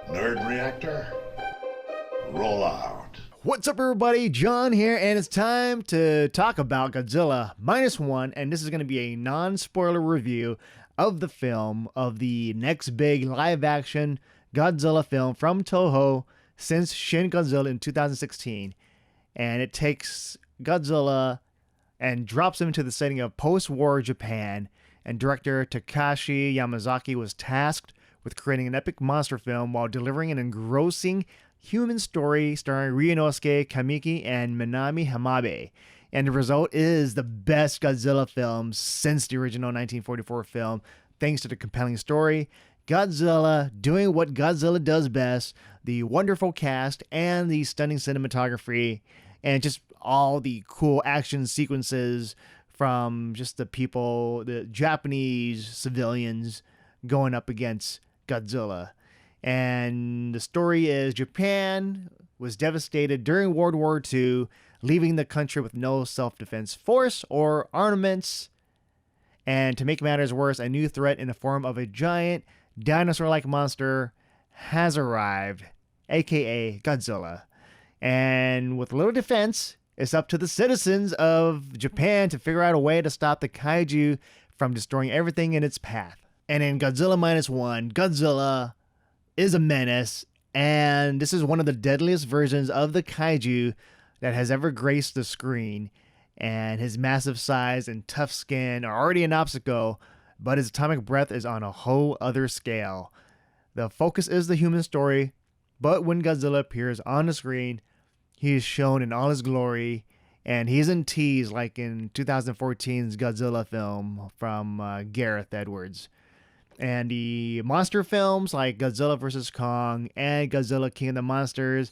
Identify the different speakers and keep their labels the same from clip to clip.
Speaker 1: Nerd Reactor, roll out.
Speaker 2: What's up, everybody? John here, and it's time to talk about Godzilla Minus One, and this is going to be a non-spoiler review of the film, of the next big live-action Godzilla film from Toho since Shin Godzilla in 2016, and it takes Godzilla and drops him into the setting of post-war Japan, and director Takashi Yamazaki was tasked with creating an epic monster film while delivering an engrossing human story starring Ryunosuke Kamiki and Minami Hamabe. And the result is the best Godzilla film since the original 1944 film, thanks to the compelling story, Godzilla doing what Godzilla does best, the wonderful cast, and the stunning cinematography, and just all the cool action sequences from just the people, the Japanese civilians going up against Godzilla. And the story is Japan was devastated during World War II, leaving the country with no self-defense force or armaments. And to make matters worse, a new threat in the form of a giant dinosaur-like monster has arrived, aka Godzilla. And with little defense, it's up to the citizens of Japan to figure out a way to stop the kaiju from destroying everything in its path. And in Godzilla Minus One, Godzilla is a menace, and this is one of the deadliest versions of the kaiju that has ever graced the screen. And his massive size and tough skin are already an obstacle, but his atomic breath is on a whole other scale. The focus is the human story, but when Godzilla appears on the screen, he is shown in all his glory, and he isn't teased like in 2014's Godzilla film from Gareth Edwards. And the monster films like Godzilla vs. Kong and Godzilla King of the Monsters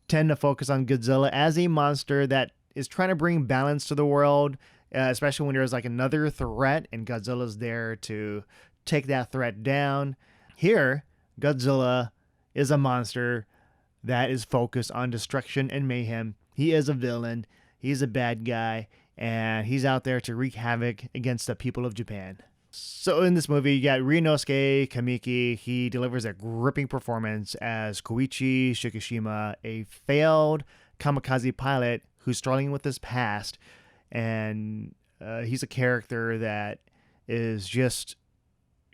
Speaker 2: tend to focus on Godzilla as a monster that is trying to bring balance to the world, especially when there's like another threat and Godzilla's there to take that threat down. Here, Godzilla is a monster that is focused on destruction and mayhem. He is a villain, he's a bad guy, and he's out there to wreak havoc against the people of Japan. So in this movie, you got Ryunosuke Kamiki. He delivers a gripping performance as Koichi Shikishima, a failed kamikaze pilot who's struggling with his past. And he's a character that is just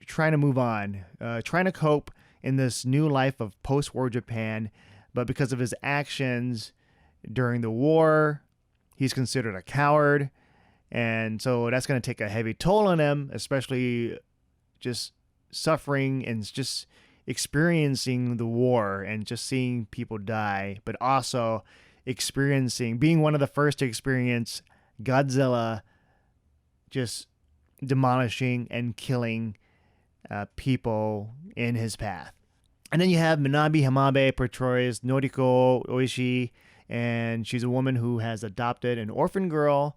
Speaker 2: trying to move on, trying to cope in this new life of post-war Japan. But because of his actions during the war, he's considered a coward. And so that's going to take a heavy toll on him, especially just suffering and just experiencing the war and just seeing people die, but also being one of the first to experience Godzilla just demolishing and killing people in his path. And then you have Minami Hamabe portrays Noriko Oishi, and she's a woman who has adopted an orphan girl.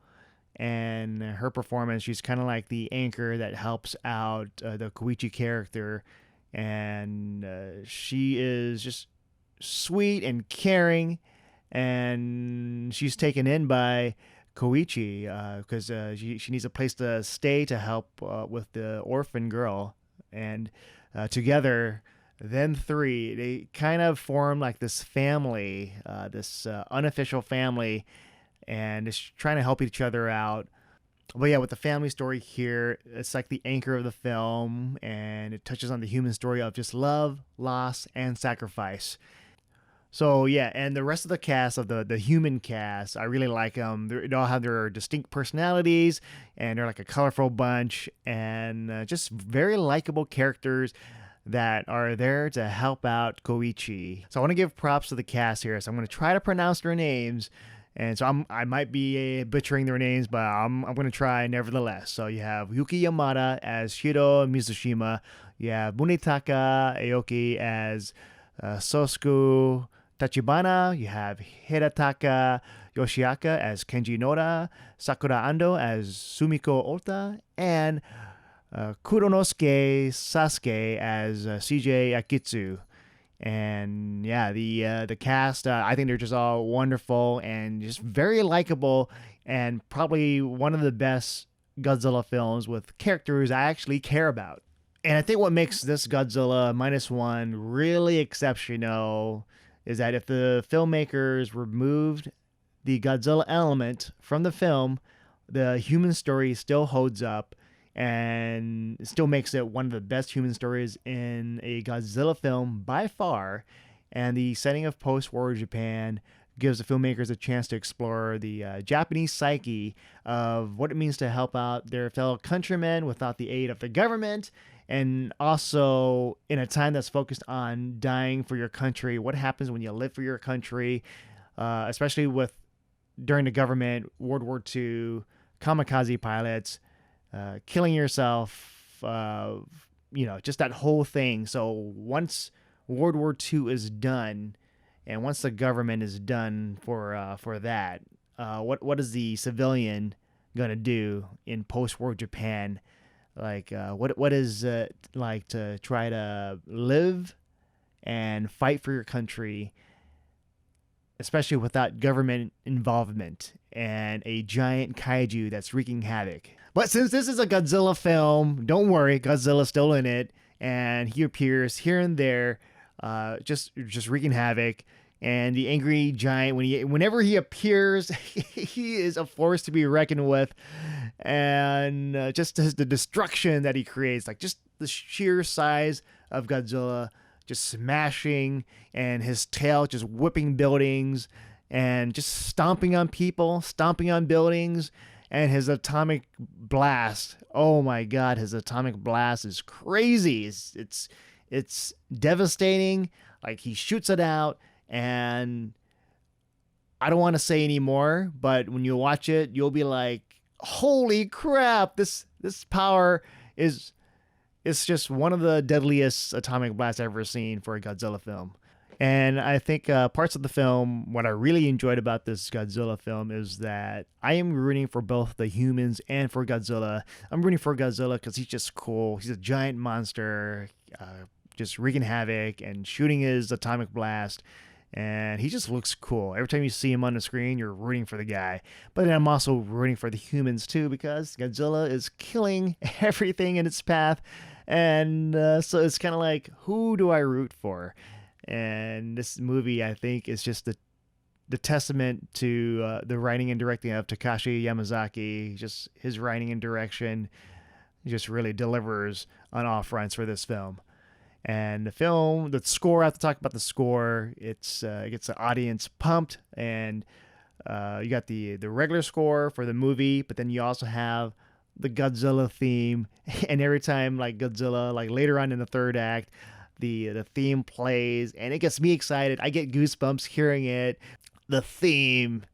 Speaker 2: And her performance, she's kind of like the anchor that helps out the Koichi character. And she is just sweet and caring. And she's taken in by Koichi because she needs a place to stay to help with the orphan girl. And together, them three, they kind of form like this family, this unofficial family, and it's trying to help each other out. But yeah, with the family story here, it's like the anchor of the film, and it touches on the human story of just love, loss, and sacrifice. So yeah, and the rest of the cast, of the human cast, I really like them. They all have their distinct personalities, and they're like a colorful bunch, and just very likable characters that are there to help out Koichi. So I want to give props to the cast here, so I'm going to try to pronounce their names. And so I might be butchering their names, but I'm going to try nevertheless. So you have Yuki Yamada as Hiro Mizushima. You have Munetaka Aoki as Sosuke Tachibana. You have Hirataka Yoshiaka as Kenji Noda. Sakura Ando as Sumiko Ota. And Kuronosuke Sasuke as CJ Akitsu. And yeah, the cast, I think they're just all wonderful and just very likable, and probably one of the best Godzilla films with characters I actually care about. And I think what makes this Godzilla Minus One really exceptional is that if the filmmakers removed the Godzilla element from the film, the human story still holds up and still makes it one of the best human stories in a Godzilla film by far. And the setting of post-war Japan gives the filmmakers a chance to explore the Japanese psyche of what it means to help out their fellow countrymen without the aid of the government, and also in a time that's focused on dying for your country. What happens when you live for your country, especially with during the government, World War II, kamikaze pilots, killing yourself, just that whole thing. So once World War II is done, and once the government is done for that, what is the civilian gonna do in post-war Japan? Like, what is it like to try to live and fight for your country, especially without government involvement and a giant kaiju that's wreaking havoc? But since this is a Godzilla film, don't worry, Godzilla's still in it, and he appears here and there, just wreaking havoc. And the angry giant, whenever he appears, he is a force to be reckoned with. And just the destruction that he creates, like just the sheer size of Godzilla, just smashing, and his tail just whipping buildings, and just stomping on people, stomping on buildings, and his atomic blast. Oh my God, his atomic blast is crazy. It's devastating. Like, he shoots it out. And I don't want to say any more, but when you watch it, you'll be like, holy crap, this power is just one of the deadliest atomic blasts I've ever seen for a Godzilla film. And I think parts of the film, what I really enjoyed about this Godzilla film is that I am rooting for both the humans and for Godzilla. I'm rooting for Godzilla because he's just cool. He's a giant monster, just wreaking havoc and shooting his atomic blast. And he just looks cool. Every time you see him on the screen, you're rooting for the guy. But then I'm also rooting for the humans too, because Godzilla is killing everything in its path. And so it's kind of like, who do I root for? And this movie, I think, is just the testament to the writing and directing of Takashi Yamazaki. Just his writing and direction just really delivers on all fronts for this film. And the score, I have to talk about the score. It gets the audience pumped, and you got the regular score for the movie, but then you also have the Godzilla theme. And every time, like, Godzilla, like later on in the third act, the theme plays, and it gets me excited. I get goosebumps hearing it. The theme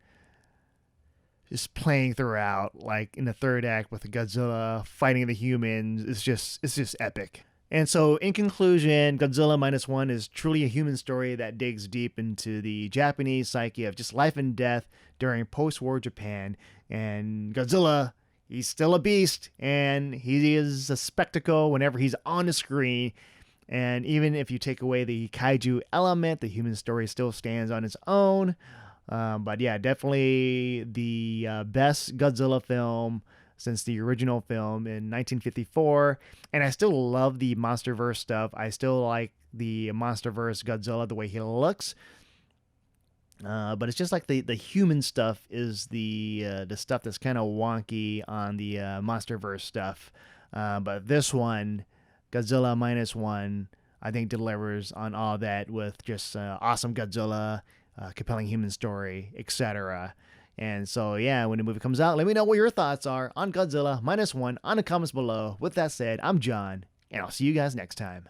Speaker 2: just playing throughout, like in the third act with the Godzilla fighting the humans. It's just epic. And so, in conclusion, Godzilla Minus One is truly a human story that digs deep into the Japanese psyche of just life and death during post-war Japan. And Godzilla, he's still a beast, and he is a spectacle whenever he's on the screen. And even if you take away the kaiju element, the human story still stands on its own. But yeah, definitely the best Godzilla film since the original film in 1954. And I still love the MonsterVerse stuff. I still like the MonsterVerse Godzilla, the way he looks. But it's just like the human stuff is the stuff that's kind of wonky on the MonsterVerse stuff. But this one, Godzilla Minus One, I think delivers on all that with just awesome Godzilla, compelling human story, etc. And so, yeah, when the movie comes out, let me know what your thoughts are on Godzilla Minus One on the comments below. With that said, I'm John, and I'll see you guys next time.